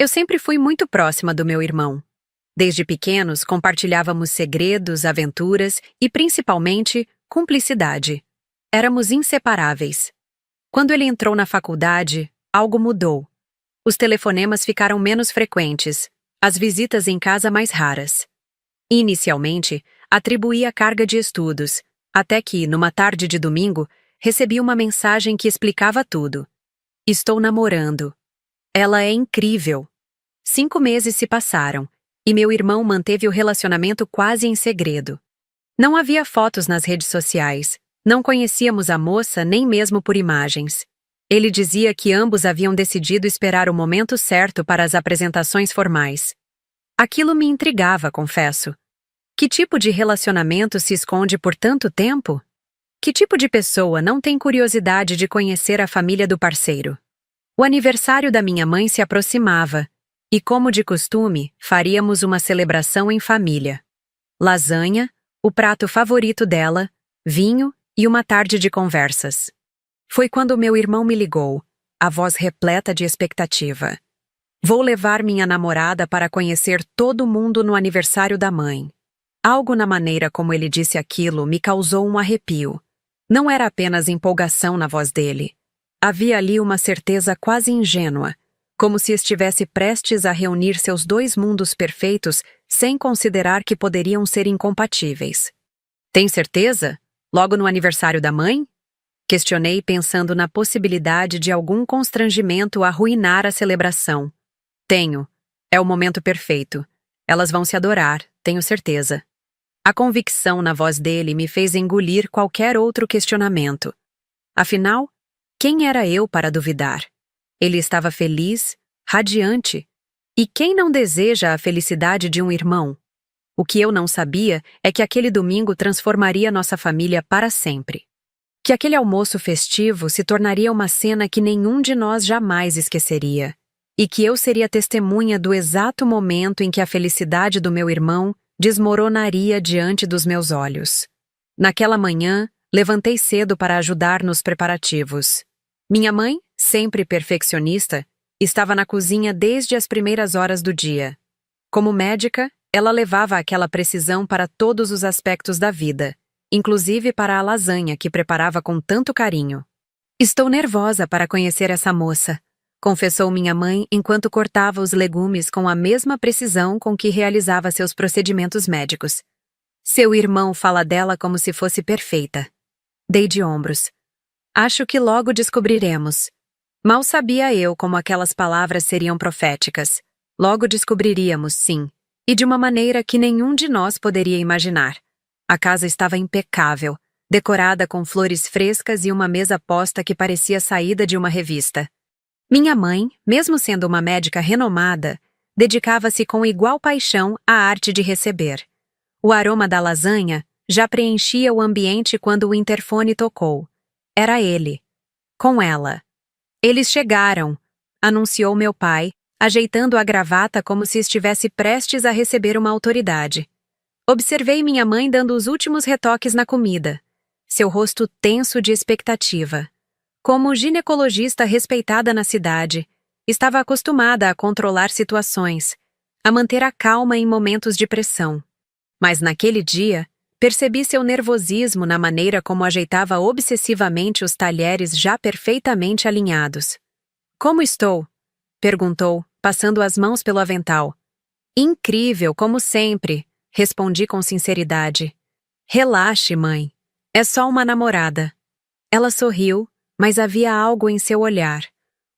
Eu sempre fui muito próxima do meu irmão. Desde pequenos, compartilhávamos segredos, aventuras e, principalmente, cumplicidade. Éramos inseparáveis. Quando ele entrou na faculdade, algo mudou. Os telefonemas ficaram menos frequentes, as visitas em casa mais raras. Inicialmente, atribuí a carga de estudos, até que, numa tarde de domingo, recebi uma mensagem que explicava tudo. Estou namorando. Ela é incrível. 5 meses se passaram, e meu irmão manteve o relacionamento quase em segredo. Não havia fotos nas redes sociais, não conhecíamos a moça nem mesmo por imagens. Ele dizia que ambos haviam decidido esperar o momento certo para as apresentações formais. Aquilo me intrigava, confesso. Que tipo de relacionamento se esconde por tanto tempo? Que tipo de pessoa não tem curiosidade de conhecer a família do parceiro? O aniversário da minha mãe se aproximava, e como de costume, faríamos uma celebração em família. Lasanha, o prato favorito dela, vinho e uma tarde de conversas. Foi quando meu irmão me ligou, a voz repleta de expectativa. Vou levar minha namorada para conhecer todo mundo no aniversário da mãe. Algo na maneira como ele disse aquilo me causou um arrepio. Não era apenas empolgação na voz dele. Havia ali uma certeza quase ingênua, como se estivesse prestes a reunir seus 2 mundos perfeitos sem considerar que poderiam ser incompatíveis. Tem certeza? Logo no aniversário da mãe? Questionei pensando na possibilidade de algum constrangimento arruinar a celebração. Tenho. É o momento perfeito. Elas vão se adorar, tenho certeza. A convicção na voz dele me fez engolir qualquer outro questionamento. Afinal, quem era eu para duvidar? Ele estava feliz, radiante. E quem não deseja a felicidade de um irmão? O que eu não sabia é que aquele domingo transformaria nossa família para sempre. Que aquele almoço festivo se tornaria uma cena que nenhum de nós jamais esqueceria. E que eu seria testemunha do exato momento em que a felicidade do meu irmão desmoronaria diante dos meus olhos. Naquela manhã, levantei cedo para ajudar nos preparativos. Minha mãe, sempre perfeccionista, estava na cozinha desde as primeiras horas do dia. Como médica, ela levava aquela precisão para todos os aspectos da vida, inclusive para a lasanha que preparava com tanto carinho. Estou nervosa para conhecer essa moça, confessou minha mãe enquanto cortava os legumes com a mesma precisão com que realizava seus procedimentos médicos. Seu irmão fala dela como se fosse perfeita. Dei de ombros. Acho que logo descobriremos. Mal sabia eu como aquelas palavras seriam proféticas. Logo descobriríamos, sim, e de uma maneira que nenhum de nós poderia imaginar. A casa estava impecável, decorada com flores frescas e uma mesa posta que parecia saída de uma revista. Minha mãe, mesmo sendo uma médica renomada, dedicava-se com igual paixão à arte de receber. O aroma da lasanha já preenchia o ambiente quando o interfone tocou. Era ele. Com ela. Eles chegaram, anunciou meu pai, ajeitando a gravata como se estivesse prestes a receber uma autoridade. Observei minha mãe dando os últimos retoques na comida. Seu rosto tenso de expectativa. Como ginecologista respeitada na cidade, estava acostumada a controlar situações, a manter a calma em momentos de pressão. Mas naquele dia, percebi seu nervosismo na maneira como ajeitava obsessivamente os talheres já perfeitamente alinhados. Como estou? Perguntou, passando as mãos pelo avental. Incrível, como sempre, respondi com sinceridade. Relaxe, mãe. É só uma namorada. Ela sorriu, mas havia algo em seu olhar.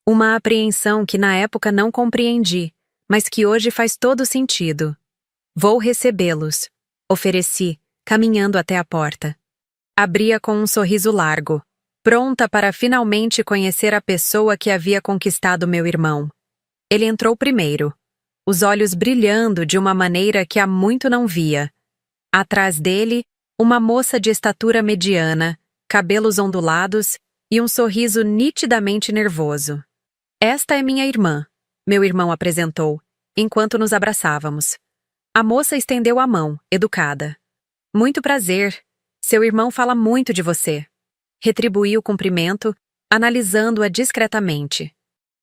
Uma apreensão que na época não compreendi, mas que hoje faz todo sentido. Vou recebê-los, ofereci, caminhando até a porta. Abria com um sorriso largo, pronta para finalmente conhecer a pessoa que havia conquistado meu irmão. Ele entrou primeiro, os olhos brilhando de uma maneira que há muito não via. Atrás dele, uma moça de estatura mediana, cabelos ondulados e um sorriso nitidamente nervoso. Esta é minha irmã, meu irmão apresentou, enquanto nos abraçávamos. A moça estendeu a mão, educada. Muito prazer. Seu irmão fala muito de você. Retribuí o cumprimento, analisando-a discretamente.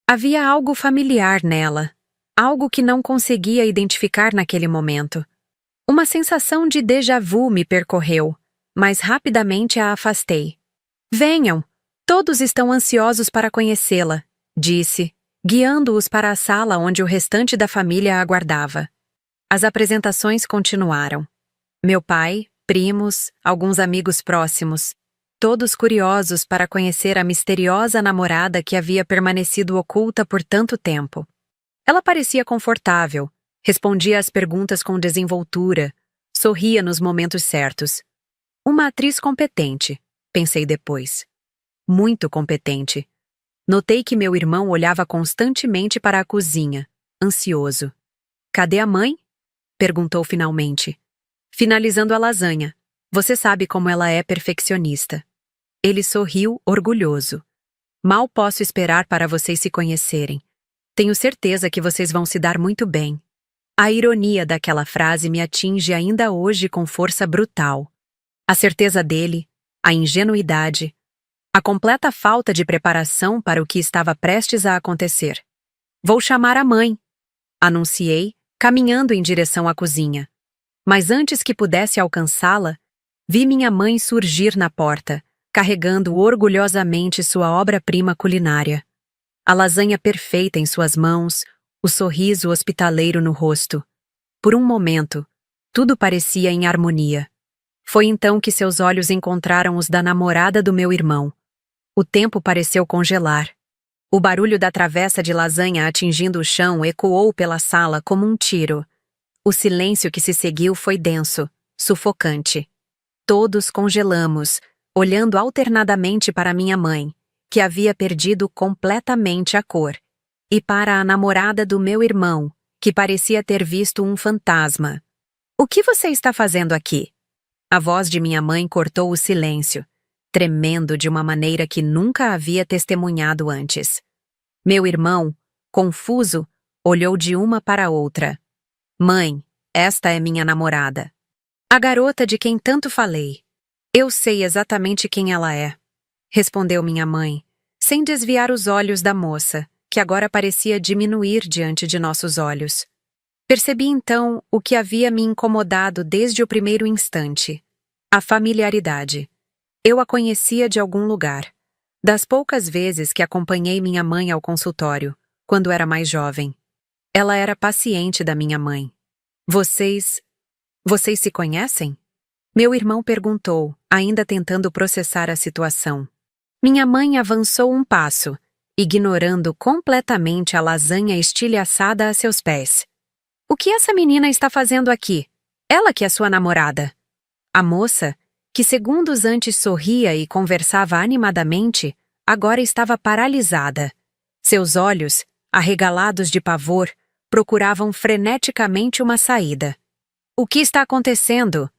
Havia algo familiar nela. Algo que não conseguia identificar naquele momento. Uma sensação de déjà vu me percorreu, mas rapidamente a afastei. Venham! Todos estão ansiosos para conhecê-la, disse, guiando-os para a sala onde o restante da família a aguardava. As apresentações continuaram. Meu pai, primos, alguns amigos próximos, todos curiosos para conhecer a misteriosa namorada que havia permanecido oculta por tanto tempo. Ela parecia confortável, respondia às perguntas com desenvoltura, sorria nos momentos certos. Uma atriz competente, pensei depois. Muito competente. Notei que meu irmão olhava constantemente para a cozinha, ansioso. Cadê a mãe? Perguntou finalmente. Finalizando a lasanha. Você sabe como ela é perfeccionista. Ele sorriu, orgulhoso. Mal posso esperar para vocês se conhecerem. Tenho certeza que vocês vão se dar muito bem. A ironia daquela frase me atinge ainda hoje com força brutal. A certeza dele, a ingenuidade, a completa falta de preparação para o que estava prestes a acontecer. Vou chamar a mãe, anunciei, caminhando em direção à cozinha. Mas antes que pudesse alcançá-la, vi minha mãe surgir na porta, carregando orgulhosamente sua obra-prima culinária. A lasanha perfeita em suas mãos, o sorriso hospitaleiro no rosto. Por um momento, tudo parecia em harmonia. Foi então que seus olhos encontraram os da namorada do meu irmão. O tempo pareceu congelar. O barulho da travessa de lasanha atingindo o chão ecoou pela sala como um tiro. O silêncio que se seguiu foi denso, sufocante. Todos congelamos, olhando alternadamente para minha mãe, que havia perdido completamente a cor, e para a namorada do meu irmão, que parecia ter visto um fantasma. O que você está fazendo aqui? A voz de minha mãe cortou o silêncio, tremendo de uma maneira que nunca havia testemunhado antes. Meu irmão, confuso, olhou de uma para outra. Mãe, esta é minha namorada. A garota de quem tanto falei. Eu sei exatamente quem ela é, respondeu minha mãe, sem desviar os olhos da moça, que agora parecia diminuir diante de nossos olhos. Percebi então o que havia me incomodado desde o primeiro instante. A familiaridade. Eu a conhecia de algum lugar. Das poucas vezes que acompanhei minha mãe ao consultório, quando era mais jovem. Ela era paciente da minha mãe. Vocês se conhecem? Meu irmão perguntou, ainda tentando processar a situação. Minha mãe avançou um passo, ignorando completamente a lasanha estilhaçada a seus pés. O que essa menina está fazendo aqui? Ela que é sua namorada. A moça, que segundos antes sorria e conversava animadamente, agora estava paralisada. Seus olhos, arregalados de pavor, procuravam freneticamente uma saída. O que está acontecendo?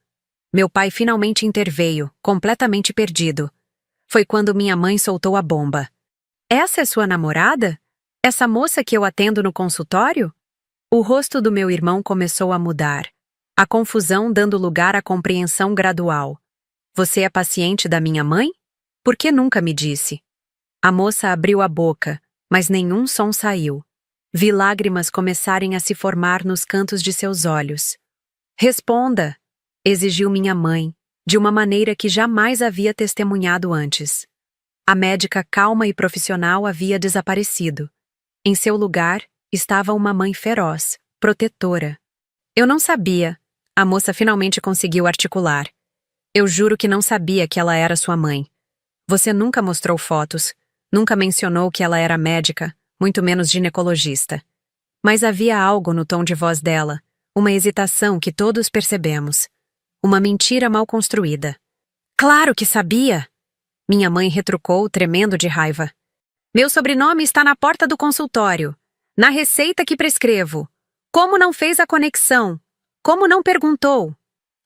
Meu pai finalmente interveio, completamente perdido. Foi quando minha mãe soltou a bomba. Essa é sua namorada? Essa moça que eu atendo no consultório? O rosto do meu irmão começou a mudar, a confusão dando lugar à compreensão gradual. Você é paciente da minha mãe? Por que nunca me disse? A moça abriu a boca, mas nenhum som saiu. Vi lágrimas começarem a se formar nos cantos de seus olhos. Responda! Exigiu minha mãe, de uma maneira que jamais havia testemunhado antes. A médica calma e profissional havia desaparecido. Em seu lugar, estava uma mãe feroz, protetora. Eu não sabia. A moça finalmente conseguiu articular. Eu juro que não sabia que ela era sua mãe. Você nunca mostrou fotos, nunca mencionou que ela era médica, muito menos ginecologista. Mas havia algo no tom de voz dela, uma hesitação que todos percebemos. Uma mentira mal construída. Claro que sabia! Minha mãe retrucou, tremendo de raiva. Meu sobrenome está na porta do consultório, na receita que prescrevo. Como não fez a conexão? Como não perguntou?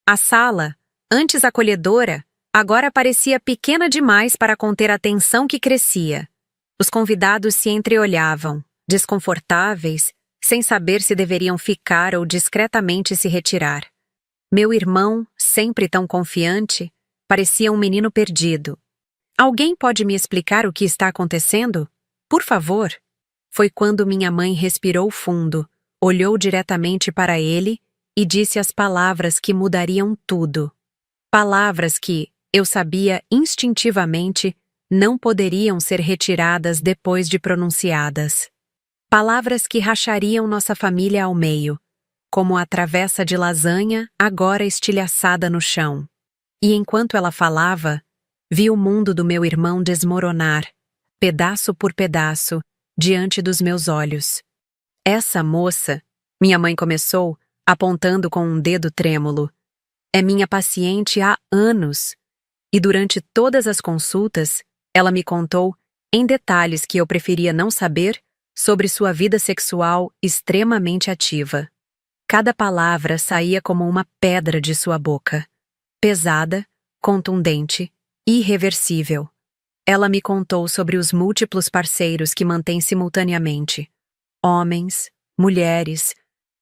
A sala, antes acolhedora, agora parecia pequena demais para conter a tensão que crescia. Os convidados se entreolhavam, desconfortáveis, sem saber se deveriam ficar ou discretamente se retirar. Meu irmão, sempre tão confiante, parecia um menino perdido. Alguém pode me explicar o que está acontecendo? Por favor. Foi quando minha mãe respirou fundo, olhou diretamente para ele e disse as palavras que mudariam tudo. Palavras que, eu sabia instintivamente, não poderiam ser retiradas depois de pronunciadas. Palavras que rachariam nossa família ao meio, como a travessa de lasanha agora estilhaçada no chão. E enquanto ela falava, vi o mundo do meu irmão desmoronar, pedaço por pedaço, diante dos meus olhos. Essa moça, minha mãe começou, apontando com um dedo trêmulo, é minha paciente há anos. E durante todas as consultas, ela me contou, em detalhes que eu preferia não saber, sobre sua vida sexual extremamente ativa. Cada palavra saía como uma pedra de sua boca. Pesada, contundente, irreversível. Ela me contou sobre os múltiplos parceiros que mantém simultaneamente. Homens, mulheres,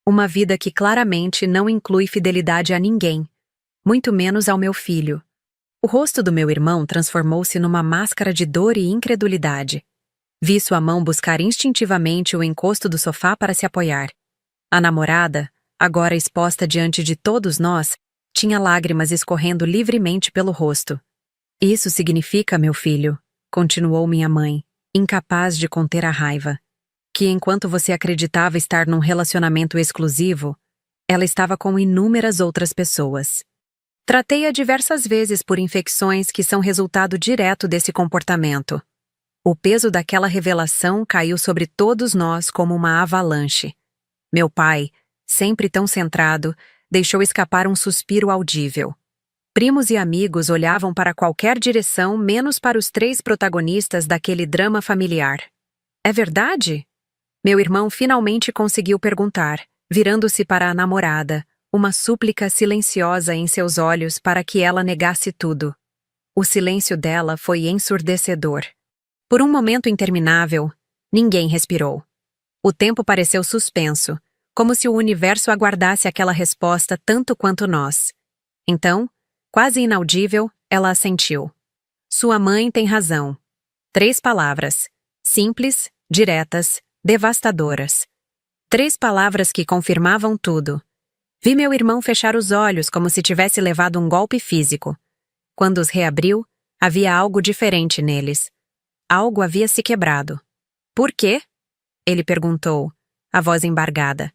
uma vida que claramente não inclui fidelidade a ninguém, muito menos ao meu filho. O rosto do meu irmão transformou-se numa máscara de dor e incredulidade. Vi sua mão buscar instintivamente o encosto do sofá para se apoiar. A namorada, agora exposta diante de todos nós, tinha lágrimas escorrendo livremente pelo rosto. Isso significa, meu filho, continuou minha mãe, incapaz de conter a raiva, que enquanto você acreditava estar num relacionamento exclusivo, ela estava com inúmeras outras pessoas. Tratei-a diversas vezes por infecções que são resultado direto desse comportamento. O peso daquela revelação caiu sobre todos nós como uma avalanche. Meu pai, sempre tão centrado, deixou escapar um suspiro audível. Primos e amigos olhavam para qualquer direção menos para os 3 protagonistas daquele drama familiar. É verdade? Meu irmão finalmente conseguiu perguntar, virando-se para a namorada, uma súplica silenciosa em seus olhos para que ela negasse tudo. O silêncio dela foi ensurdecedor. Por um momento interminável, ninguém respirou. O tempo pareceu suspenso, como se o universo aguardasse aquela resposta tanto quanto nós. Então, quase inaudível, ela assentiu. Sua mãe tem razão. 3 palavras, simples, diretas, devastadoras. 3 palavras que confirmavam tudo. Vi meu irmão fechar os olhos como se tivesse levado um golpe físico. Quando os reabriu, havia algo diferente neles. Algo havia se quebrado. Por quê? Ele perguntou, a voz embargada.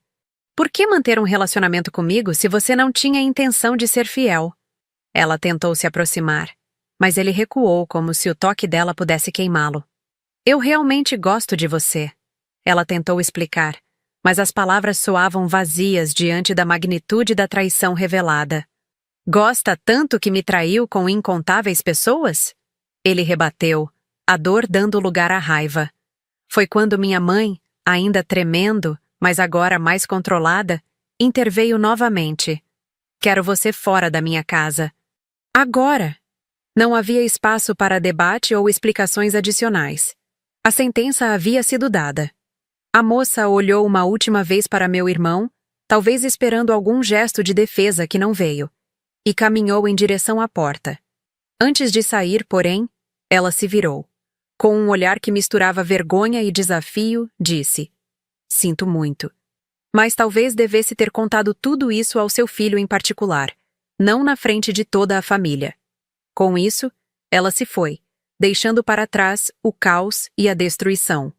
Por que manter um relacionamento comigo se você não tinha intenção de ser fiel? Ela tentou se aproximar, mas ele recuou como se o toque dela pudesse queimá-lo. Eu realmente gosto de você. Ela tentou explicar, mas as palavras soavam vazias diante da magnitude da traição revelada. Gosta tanto que me traiu com incontáveis pessoas? Ele rebateu, a dor dando lugar à raiva. Foi quando minha mãe, ainda tremendo, mas agora mais controlada, interveio novamente. Quero você fora da minha casa. Agora! Não havia espaço para debate ou explicações adicionais. A sentença havia sido dada. A moça olhou uma última vez para meu irmão, talvez esperando algum gesto de defesa que não veio, e caminhou em direção à porta. Antes de sair, porém, ela se virou. Com um olhar que misturava vergonha e desafio, disse: Sinto muito. Mas talvez devesse ter contado tudo isso ao seu filho em particular, não na frente de toda a família. Com isso, ela se foi, deixando para trás o caos e a destruição.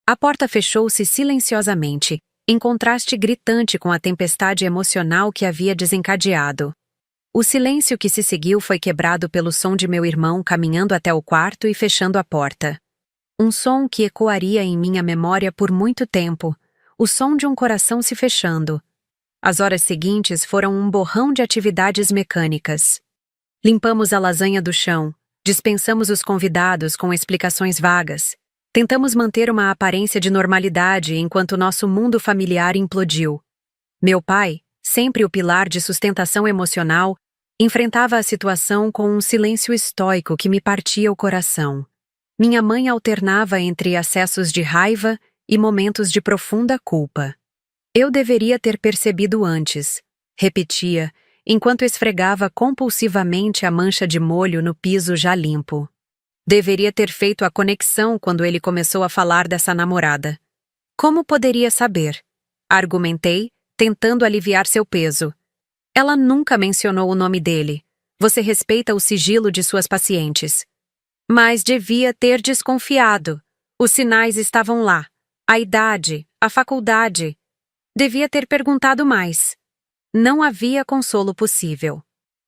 A porta fechou-se silenciosamente, em contraste gritante com a tempestade emocional que havia desencadeado. O silêncio que se seguiu foi quebrado pelo som de meu irmão caminhando até o quarto e fechando a porta. Um som que ecoaria em minha memória por muito tempo, o som de um coração se fechando. As horas seguintes foram um borrão de atividades mecânicas. Limpamos a lasanha do chão, dispensamos os convidados com explicações vagas. Tentamos manter uma aparência de normalidade enquanto nosso mundo familiar implodiu. Meu pai, sempre o pilar de sustentação emocional, enfrentava a situação com um silêncio estoico que me partia o coração. Minha mãe alternava entre acessos de raiva e momentos de profunda culpa. Eu deveria ter percebido antes, repetia, enquanto esfregava compulsivamente a mancha de molho no piso já limpo. Deveria ter feito a conexão quando ele começou a falar dessa namorada. Como poderia saber? argumentei, tentando aliviar seu peso. Ela nunca mencionou o nome dele. Você respeita o sigilo de suas pacientes. Mas devia ter desconfiado. Os sinais estavam lá. A idade, a faculdade. Devia ter perguntado mais. Não havia consolo possível.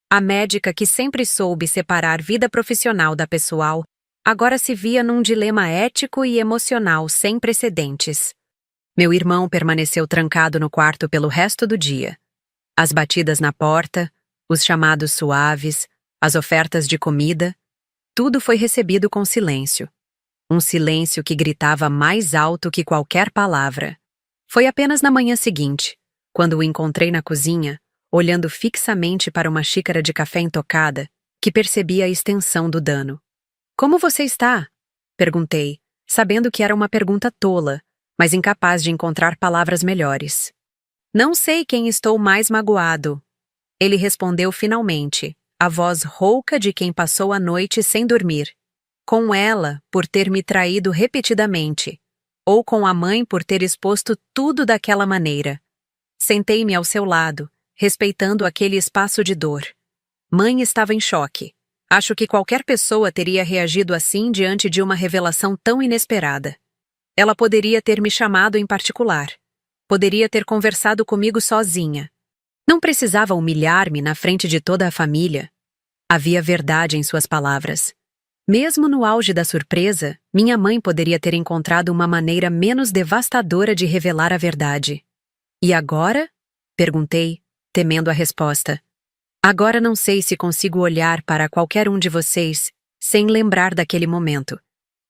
A médica que sempre soube separar vida profissional da pessoal, agora se via num dilema ético e emocional sem precedentes. Meu irmão permaneceu trancado no quarto pelo resto do dia. As batidas na porta, os chamados suaves, as ofertas de comida, tudo foi recebido com silêncio. Um silêncio que gritava mais alto que qualquer palavra. Foi apenas na manhã seguinte, quando o encontrei na cozinha, olhando fixamente para uma xícara de café intocada, que percebi a extensão do dano. "Como você está?" perguntei, sabendo que era uma pergunta tola, mas incapaz de encontrar palavras melhores. "Não sei quem estou mais magoado." Ele respondeu finalmente, a voz rouca de quem passou a noite sem dormir. Com ela, por ter me traído repetidamente, ou com a mãe por ter exposto tudo daquela maneira. Sentei-me ao seu lado, respeitando aquele espaço de dor. Mãe estava em choque. Acho que qualquer pessoa teria reagido assim diante de uma revelação tão inesperada. Ela poderia ter me chamado em particular. Poderia ter conversado comigo sozinha. Não precisava humilhar-me na frente de toda a família. Havia verdade em suas palavras. Mesmo no auge da surpresa, minha mãe poderia ter encontrado uma maneira menos devastadora de revelar a verdade. "E agora?" perguntei, temendo a resposta. "Agora não sei se consigo olhar para qualquer um de vocês sem lembrar daquele momento.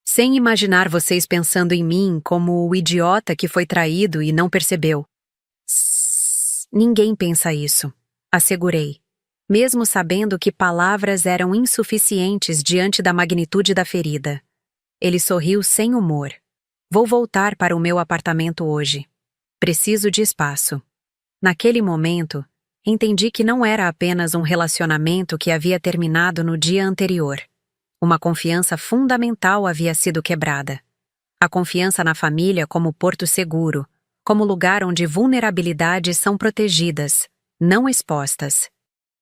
Sem imaginar vocês pensando em mim como o idiota que foi traído e não percebeu." "Ninguém pensa isso", assegurei, mesmo sabendo que palavras eram insuficientes diante da magnitude da ferida. Ele sorriu sem humor. "Vou voltar para o meu apartamento hoje. Preciso de espaço." Naquele momento, entendi que não era apenas um relacionamento que havia terminado no dia anterior. Uma confiança fundamental havia sido quebrada. A confiança na família como porto seguro, como lugar onde vulnerabilidades são protegidas, não expostas.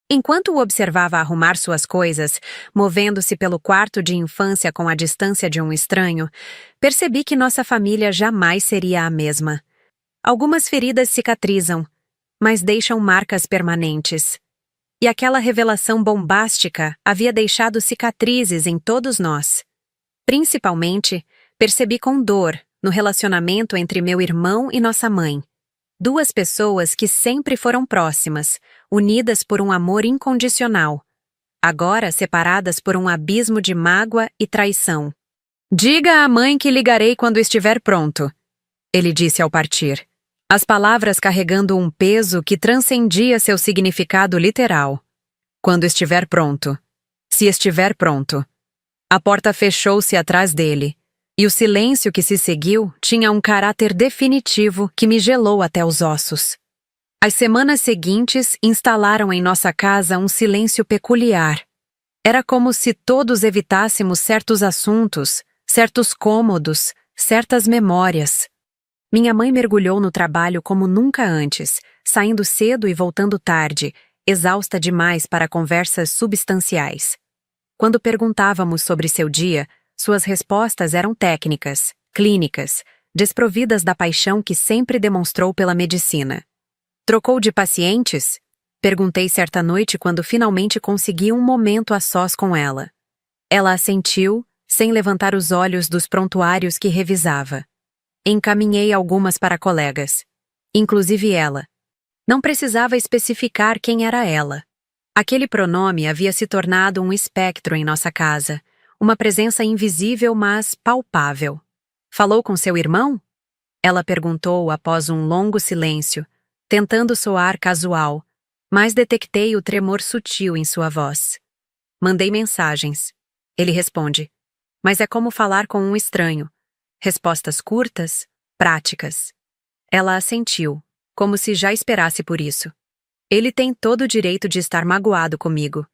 Enquanto o observava arrumar suas coisas, movendo-se pelo quarto de infância com a distância de um estranho, percebi que nossa família jamais seria a mesma. Algumas feridas cicatrizam, mas deixam marcas permanentes. E aquela revelação bombástica havia deixado cicatrizes em todos nós. Principalmente, percebi com dor no relacionamento entre meu irmão e nossa mãe. Duas pessoas que sempre foram próximas, unidas por um amor incondicional. Agora separadas por um abismo de mágoa e traição. "Diga à mãe que ligarei quando estiver pronto", ele disse ao partir. As palavras carregando um peso que transcendia seu significado literal. "Quando estiver pronto. Se estiver pronto." A porta fechou-se atrás dele, e o silêncio que se seguiu tinha um caráter definitivo que me gelou até os ossos. As semanas seguintes instalaram em nossa casa um silêncio peculiar. Era como se todos evitássemos certos assuntos, certos cômodos, certas memórias. Minha mãe mergulhou no trabalho como nunca antes, saindo cedo e voltando tarde, exausta demais para conversas substanciais. Quando perguntávamos sobre seu dia, suas respostas eram técnicas, clínicas, desprovidas da paixão que sempre demonstrou pela medicina. "Trocou de pacientes?" perguntei certa noite quando finalmente consegui um momento a sós com ela. Ela assentiu, sem levantar os olhos dos prontuários que revisava. Encaminhei algumas para colegas. Inclusive ela. Não precisava especificar quem era ela. Aquele pronome havia se tornado um espectro em nossa casa, uma presença invisível, mas palpável. "Falou com seu irmão?" ela perguntou após um longo silêncio, tentando soar casual, mas detectei o tremor sutil em sua voz. "Mandei mensagens." Ele responde. "Mas é como falar com um estranho. Respostas curtas, práticas." Ela assentiu, como se já esperasse por isso. "Ele tem todo o direito de estar magoado comigo.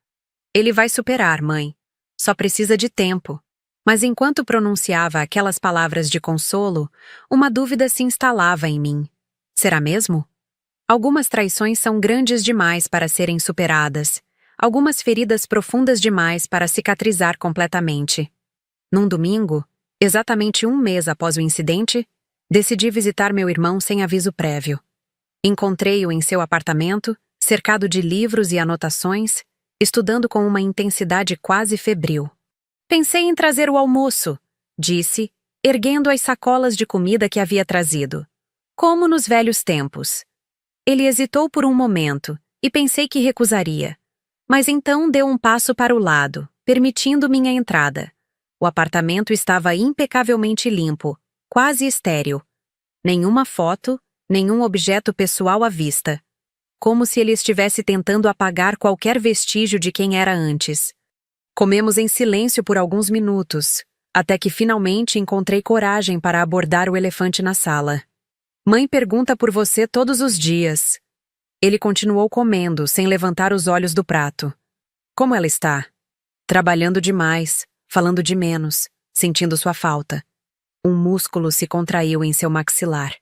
Ele vai superar, mãe. Só precisa de tempo." Mas enquanto pronunciava aquelas palavras de consolo, uma dúvida se instalava em mim. Será mesmo? Algumas traições são grandes demais para serem superadas. Algumas feridas profundas demais para cicatrizar completamente. Num domingo, exatamente um mês após o incidente, decidi visitar meu irmão sem aviso prévio. Encontrei-o em seu apartamento, cercado de livros e anotações, estudando com uma intensidade quase febril. Pensei em trazer o almoço, disse, erguendo as sacolas de comida que havia trazido. Como nos velhos tempos. Ele hesitou por um momento e pensei que recusaria. Mas então deu um passo para o lado, permitindo minha entrada. O apartamento estava impecavelmente limpo, quase estéril. Nenhuma foto, nenhum objeto pessoal à vista. Como se ele estivesse tentando apagar qualquer vestígio de quem era antes. Comemos em silêncio por alguns minutos, até que finalmente encontrei coragem para abordar o elefante na sala. Mãe pergunta por você todos os dias. Ele continuou comendo, sem levantar os olhos do prato. Como ela está? Trabalhando demais, falando de menos, sentindo sua falta. Um músculo se contraiu em seu maxilar.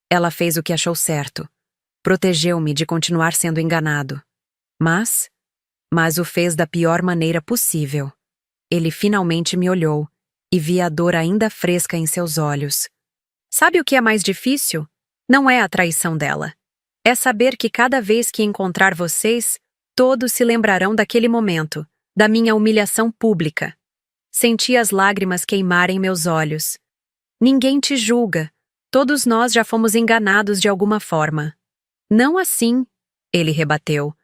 Ela fez o que achou certo. Protegeu-me de continuar sendo enganado. Mas o fez da pior maneira possível. Ele finalmente me olhou e vi a dor ainda fresca em seus olhos. Sabe o que é mais difícil? Não é a traição dela. É saber que cada vez que encontrar vocês, todos se lembrarão daquele momento, da minha humilhação pública. Senti as lágrimas queimarem meus olhos. Ninguém te julga. Todos nós já fomos enganados de alguma forma. Não assim, ele rebateu.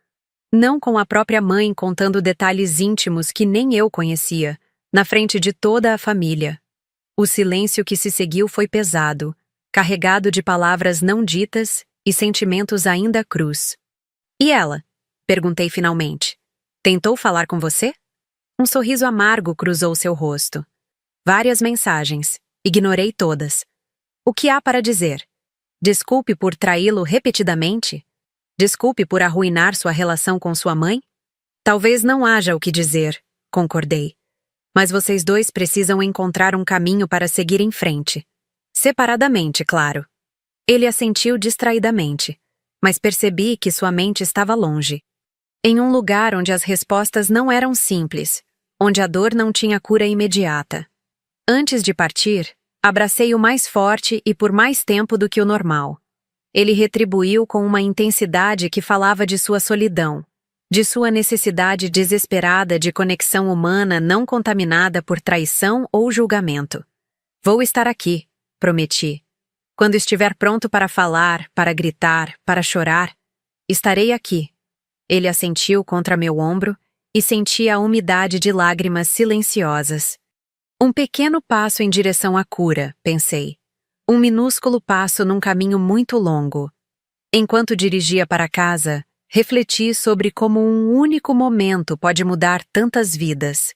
Não com a própria mãe contando detalhes íntimos que nem eu conhecia, na frente de toda a família. O silêncio que se seguiu foi pesado, carregado de palavras não ditas e sentimentos ainda crus. E ela? Perguntei finalmente. Tentou falar com você? Um sorriso amargo cruzou seu rosto. Várias mensagens. Ignorei todas. O que há para dizer? Desculpe por traí-lo repetidamente? Desculpe por arruinar sua relação com sua mãe? Talvez não haja o que dizer, concordei. Mas vocês dois precisam encontrar um caminho para seguir em frente. Separadamente, claro. Ele assentiu distraidamente, mas percebi que sua mente estava longe. Em um lugar onde as respostas não eram simples, onde a dor não tinha cura imediata. Antes de partir, abracei-o mais forte e por mais tempo do que o normal. Ele retribuiu com uma intensidade que falava de sua solidão, de sua necessidade desesperada de conexão humana não contaminada por traição ou julgamento. Vou estar aqui, prometi. Quando estiver pronto para falar, para gritar, para chorar, estarei aqui. Ele assentiu contra meu ombro e senti a umidade de lágrimas silenciosas. Um pequeno passo em direção à cura, pensei. Um minúsculo passo num caminho muito longo. Enquanto dirigia para casa, refleti sobre como um único momento pode mudar tantas vidas.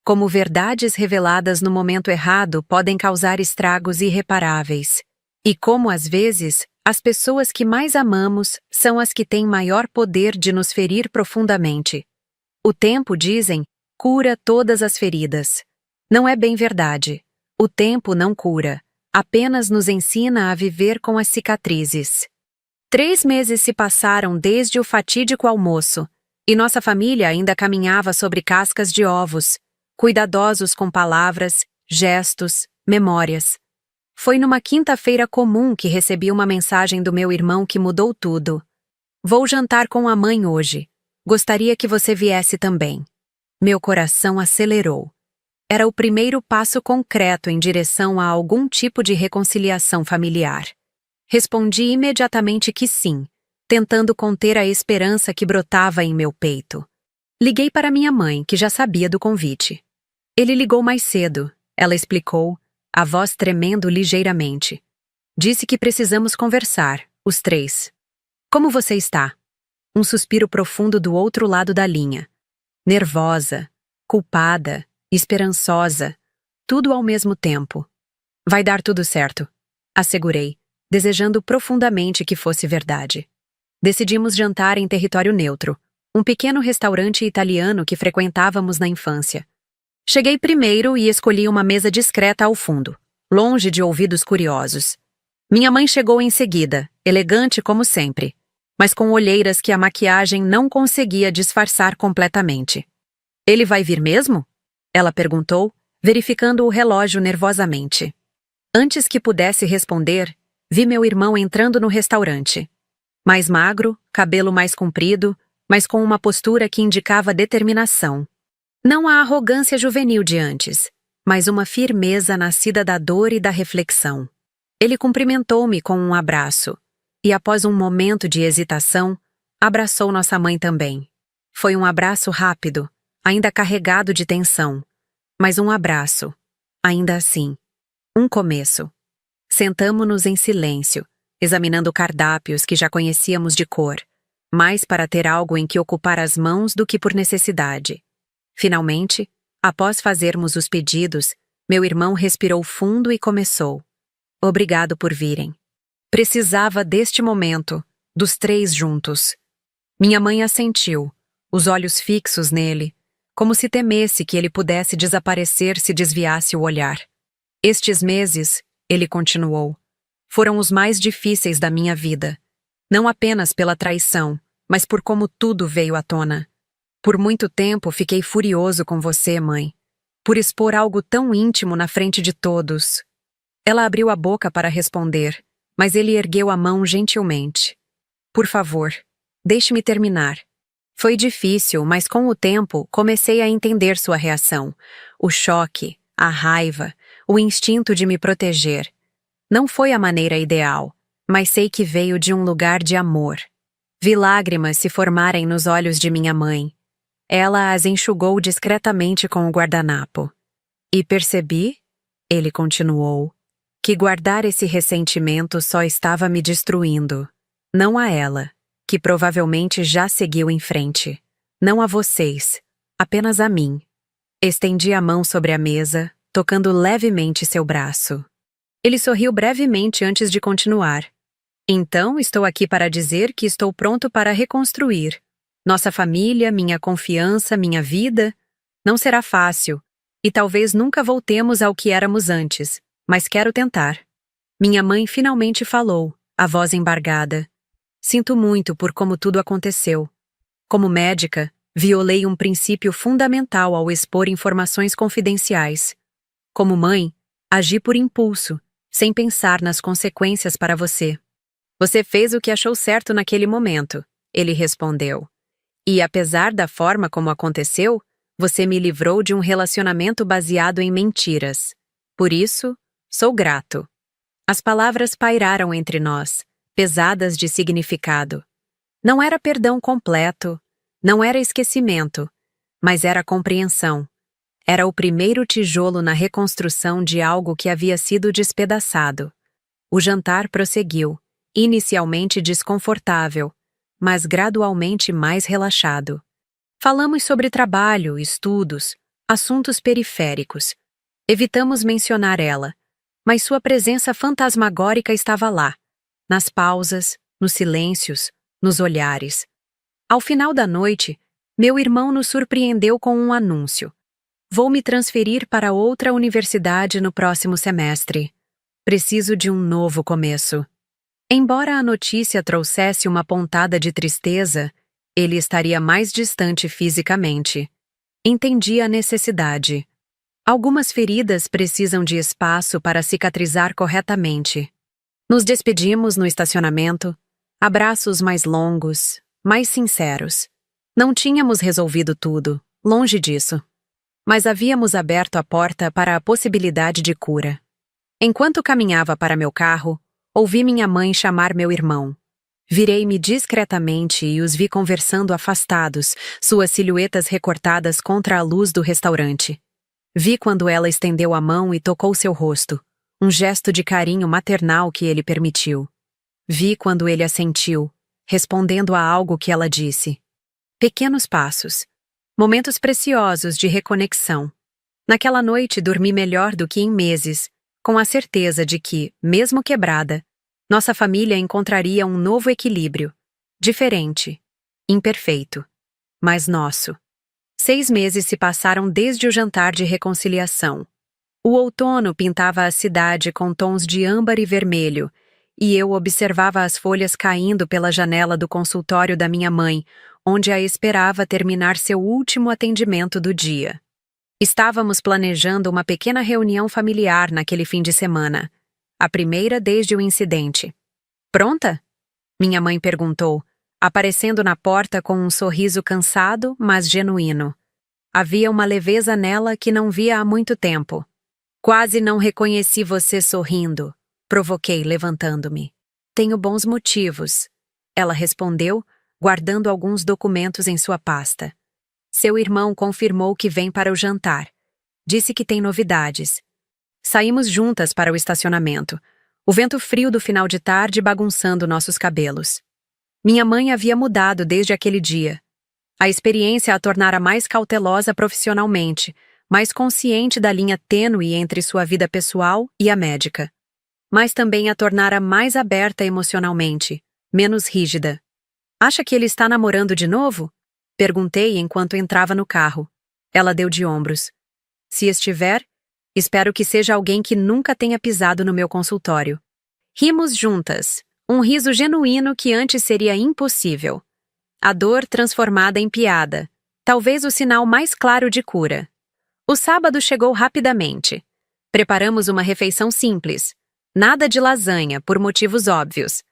Como verdades reveladas no momento errado podem causar estragos irreparáveis. E como, às vezes, as pessoas que mais amamos são as que têm maior poder de nos ferir profundamente. O tempo, dizem, cura todas as feridas. Não é bem verdade. O tempo não cura, apenas nos ensina a viver com as cicatrizes. 3 meses se passaram desde o fatídico almoço, e nossa família ainda caminhava sobre cascas de ovos, cuidadosos com palavras, gestos, memórias. Foi numa quinta-feira comum que recebi uma mensagem do meu irmão que mudou tudo. Vou jantar com a mãe hoje. Gostaria que você viesse também. Meu coração acelerou. Era o primeiro passo concreto em direção a algum tipo de reconciliação familiar. Respondi imediatamente que sim, tentando conter a esperança que brotava em meu peito. Liguei para minha mãe, que já sabia do convite. Ele ligou mais cedo, ela explicou, a voz tremendo ligeiramente. Disse que precisamos conversar, os 3. Como você está? Um suspiro profundo do outro lado da linha. Nervosa, culpada, esperançosa, tudo ao mesmo tempo. Vai dar tudo certo, assegurei, desejando profundamente que fosse verdade. Decidimos jantar em território neutro, um pequeno restaurante italiano que frequentávamos na infância. Cheguei primeiro e escolhi uma mesa discreta ao fundo, longe de ouvidos curiosos. Minha mãe chegou em seguida, elegante como sempre, mas com olheiras que a maquiagem não conseguia disfarçar completamente. Ele vai vir mesmo? Ela perguntou, verificando o relógio nervosamente. Antes que pudesse responder, vi meu irmão entrando no restaurante. Mais magro, cabelo mais comprido, mas com uma postura que indicava determinação. Não a arrogância juvenil de antes, mas uma firmeza nascida da dor e da reflexão. Ele cumprimentou-me com um abraço, e após um momento de hesitação, abraçou nossa mãe também. Foi um abraço rápido, ainda carregado de tensão, mas um abraço, ainda assim. Um começo. Sentamo-nos em silêncio, examinando cardápios que já conhecíamos de cor, mais para ter algo em que ocupar as mãos do que por necessidade. Finalmente, após fazermos os pedidos, meu irmão respirou fundo e começou. Obrigado por virem. Precisava deste momento, dos três juntos. Minha mãe assentiu, os olhos fixos nele, como se temesse que ele pudesse desaparecer se desviasse o olhar. Estes meses, ele continuou, foram os mais difíceis da minha vida. Não apenas pela traição, mas por como tudo veio à tona. Por muito tempo fiquei furioso com você, mãe, por expor algo tão íntimo na frente de todos. Ela abriu a boca para responder, mas ele ergueu a mão gentilmente. Por favor, deixe-me terminar. Foi difícil, mas com o tempo comecei a entender sua reação. O choque, a raiva, o instinto de me proteger. Não foi a maneira ideal, mas sei que veio de um lugar de amor. Vi lágrimas se formarem nos olhos de minha mãe. Ela as enxugou discretamente com o guardanapo. E percebi, ele continuou, que guardar esse ressentimento só estava me destruindo. Não a ela, que provavelmente já seguiu em frente. Não a vocês, apenas a mim. Estendi a mão sobre a mesa, tocando levemente seu braço. Ele sorriu brevemente antes de continuar. Então, estou aqui para dizer que estou pronto para reconstruir. Nossa família, minha confiança, minha vida. Não será fácil, e talvez nunca voltemos ao que éramos antes, mas quero tentar. Minha mãe finalmente falou, a voz embargada. Sinto muito por como tudo aconteceu. Como médica, violei um princípio fundamental ao expor informações confidenciais. Como mãe, agi por impulso, sem pensar nas consequências para você. Você fez o que achou certo naquele momento, ele respondeu. E apesar da forma como aconteceu, você me livrou de um relacionamento baseado em mentiras. Por isso, sou grato. As palavras pairaram entre nós, pesadas de significado. Não era perdão completo, não era esquecimento, mas era compreensão. Era o primeiro tijolo na reconstrução de algo que havia sido despedaçado. O jantar prosseguiu, inicialmente desconfortável, mas gradualmente mais relaxado. Falamos sobre trabalho, estudos, assuntos periféricos. Evitamos mencionar ela, mas sua presença fantasmagórica estava lá, nas pausas, nos silêncios, nos olhares. Ao final da noite, meu irmão nos surpreendeu com um anúncio. Vou me transferir para outra universidade no próximo semestre. Preciso de um novo começo. Embora a notícia trouxesse uma pontada de tristeza, ele estaria mais distante fisicamente. Entendi a necessidade. Algumas feridas precisam de espaço para cicatrizar corretamente. Nos despedimos no estacionamento, abraços mais longos, mais sinceros. Não tínhamos resolvido tudo, longe disso. Mas havíamos aberto a porta para a possibilidade de cura. Enquanto caminhava para meu carro, ouvi minha mãe chamar meu irmão. Virei-me discretamente e os vi conversando afastados, suas silhuetas recortadas contra a luz do restaurante. Vi quando ela estendeu a mão e tocou seu rosto, um gesto de carinho maternal que ele permitiu. Vi quando ele assentiu, respondendo a algo que ela disse. Pequenos passos. Momentos preciosos de reconexão. Naquela noite dormi melhor do que em meses, com a certeza de que, mesmo quebrada, nossa família encontraria um novo equilíbrio. Diferente. Imperfeito. Mas nosso. 6 meses se passaram desde o jantar de reconciliação. O outono pintava a cidade com tons de âmbar e vermelho, e eu observava as folhas caindo pela janela do consultório da minha mãe, onde a esperava terminar seu último atendimento do dia. Estávamos planejando uma pequena reunião familiar naquele fim de semana, a primeira desde o incidente. Pronta? Minha mãe perguntou, aparecendo na porta com um sorriso cansado, mas genuíno. Havia uma leveza nela que não via há muito tempo. Quase não reconheci você sorrindo, provoquei, levantando-me. Tenho bons motivos, ela respondeu, guardando alguns documentos em sua pasta. Seu irmão confirmou que vem para o jantar. Disse que tem novidades. Saímos juntas para o estacionamento, o vento frio do final de tarde bagunçando nossos cabelos. Minha mãe havia mudado desde aquele dia. A experiência a tornara mais cautelosa profissionalmente, mais consciente da linha tênue entre sua vida pessoal e a médica. Mas também a tornara mais aberta emocionalmente, menos rígida. Acha que ele está namorando de novo? Perguntei enquanto entrava no carro. Ela deu de ombros. Se estiver, espero que seja alguém que nunca tenha pisado no meu consultório. Rimos juntas, um riso genuíno que antes seria impossível. A dor transformada em piada, talvez o sinal mais claro de cura. O sábado chegou rapidamente. Preparamos uma refeição simples. Nada de lasanha, por motivos óbvios.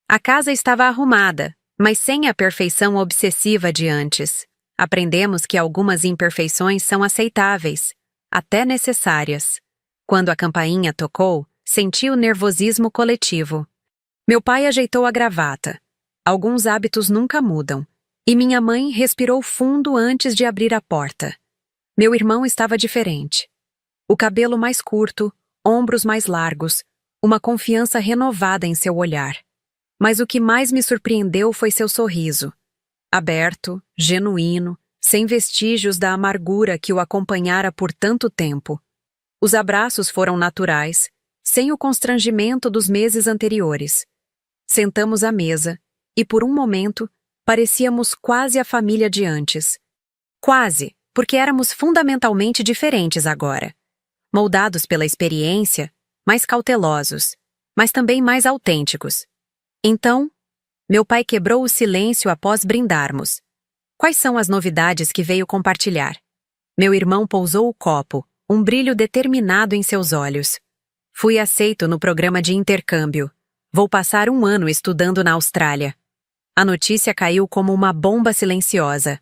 A casa estava arrumada, mas sem a perfeição obsessiva de antes. Aprendemos que algumas imperfeições são aceitáveis, até necessárias. Quando a campainha tocou, senti o nervosismo coletivo. Meu pai ajeitou a gravata. Alguns hábitos nunca mudam. E minha mãe respirou fundo antes de abrir a porta. Meu irmão estava diferente. O cabelo mais curto, ombros mais largos, uma confiança renovada em seu olhar. Mas o que mais me surpreendeu foi seu sorriso. Aberto, genuíno, sem vestígios da amargura que o acompanhara por tanto tempo. Os abraços foram naturais, sem o constrangimento dos meses anteriores. Sentamos à mesa, e por um momento, parecíamos quase a família de antes. Quase, porque éramos fundamentalmente diferentes agora. Moldados pela experiência, mais cautelosos, mas também mais autênticos. Então, meu pai quebrou o silêncio após brindarmos. Quais são as novidades que veio compartilhar? Meu irmão pousou o copo, um brilho determinado em seus olhos. Fui aceito no programa de intercâmbio. Vou passar 1 ano estudando na Austrália. A notícia caiu como uma bomba silenciosa.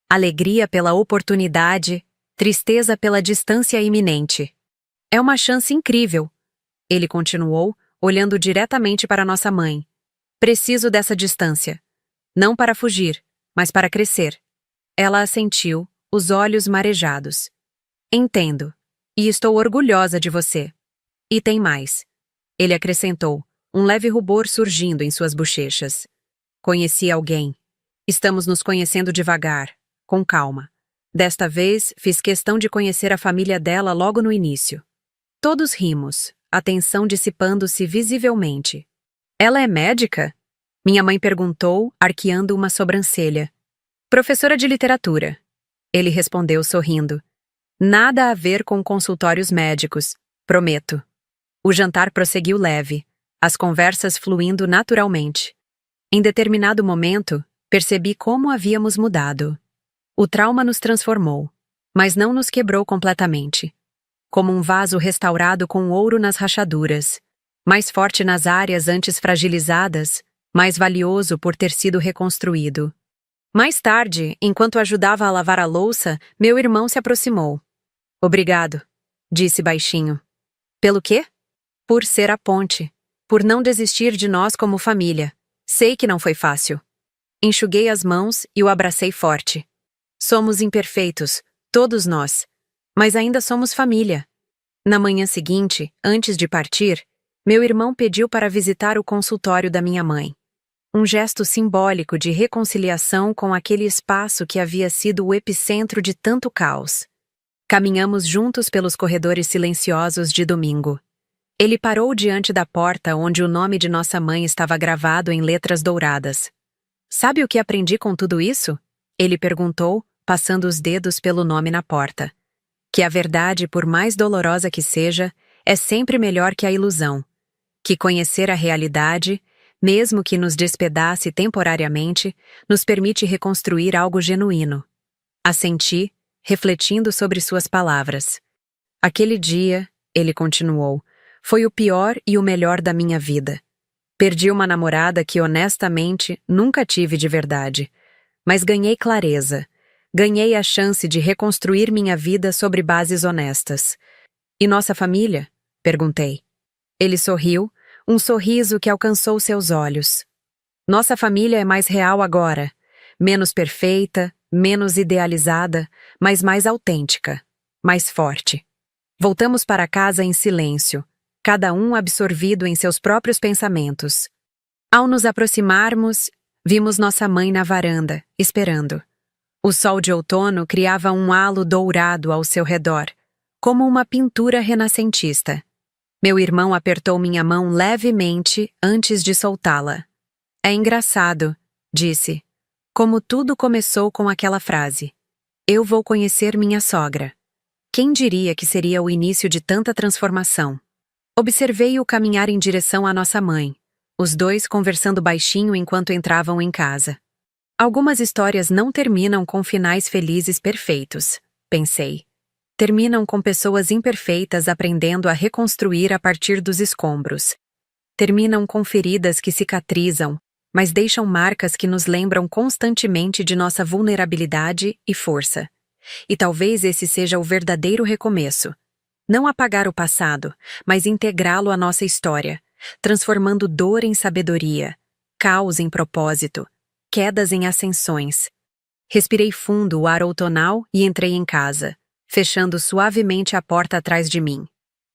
Alegria pela oportunidade, tristeza pela distância iminente. É uma chance incrível, ele continuou, olhando diretamente para nossa mãe. Preciso dessa distância. Não para fugir, mas para crescer. Ela assentiu, os olhos marejados. Entendo. E estou orgulhosa de você. E tem mais. Ele acrescentou, um leve rubor surgindo em suas bochechas. Conheci alguém. Estamos nos conhecendo devagar, com calma. Desta vez, fiz questão de conhecer a família dela logo no início. Todos rimos, a tensão dissipando-se visivelmente. Ela é médica? Minha mãe perguntou, arqueando uma sobrancelha. Professora de literatura. Ele respondeu sorrindo. Nada a ver com consultórios médicos, prometo. O jantar prosseguiu leve, as conversas fluindo naturalmente. Em determinado momento, percebi como havíamos mudado. O trauma nos transformou, mas não nos quebrou completamente. Como um vaso restaurado com ouro nas rachaduras, mais forte nas áreas antes fragilizadas, mais valioso por ter sido reconstruído. Mais tarde, enquanto ajudava a lavar a louça, meu irmão se aproximou. Obrigado, disse baixinho. Pelo quê? Por ser a ponte, por não desistir de nós como família. Sei que não foi fácil. Enxuguei as mãos e o abracei forte. Somos imperfeitos, todos nós, mas ainda somos família. Na manhã seguinte, antes de partir, meu irmão pediu para visitar o consultório da minha mãe. Um gesto simbólico de reconciliação com aquele espaço que havia sido o epicentro de tanto caos. Caminhamos juntos pelos corredores silenciosos de domingo. Ele parou diante da porta onde o nome de nossa mãe estava gravado em letras douradas. Sabe o que aprendi com tudo isso? Ele perguntou, passando os dedos pelo nome na porta. Que a verdade, por mais dolorosa que seja, é sempre melhor que a ilusão. que conhecer a realidade, mesmo que nos despedace temporariamente, nos permite reconstruir algo genuíno. Assenti, refletindo sobre suas palavras. Aquele dia, ele continuou, foi o pior e o melhor da minha vida. Perdi uma namorada que, honestamente, nunca tive de verdade. Mas ganhei clareza. Ganhei a chance de reconstruir minha vida sobre bases honestas. E nossa família? Perguntei. Ele sorriu, um sorriso que alcançou seus olhos. Nossa família é mais real agora. Menos perfeita, menos idealizada, mas mais autêntica, mais forte. Voltamos para casa em silêncio, cada um absorvido em seus próprios pensamentos. Ao nos aproximarmos, vimos nossa mãe na varanda, esperando. O sol de outono criava um halo dourado ao seu redor, como uma pintura renascentista. Meu irmão apertou minha mão levemente antes de soltá-la. É engraçado, disse, como tudo começou com aquela frase. Eu vou conhecer minha sogra. Quem diria que seria o início de tanta transformação? Observei-o caminhar em direção à nossa mãe, os dois conversando baixinho enquanto entravam em casa. Algumas histórias não terminam com finais felizes perfeitos, pensei. Terminam com pessoas imperfeitas aprendendo a reconstruir a partir dos escombros. Terminam com feridas que cicatrizam, mas deixam marcas que nos lembram constantemente de nossa vulnerabilidade e força. E talvez esse seja o verdadeiro recomeço. Não apagar o passado, mas integrá-lo à nossa história, transformando dor em sabedoria, caos em propósito, quedas em ascensões. Respirei fundo o ar outonal e entrei em casa, fechando suavemente a porta atrás de mim.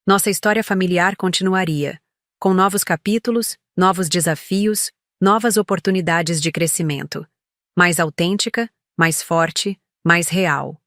Nossa história familiar continuaria, com novos capítulos, novos desafios, novas oportunidades de crescimento. Mais autêntica, mais forte, mais real.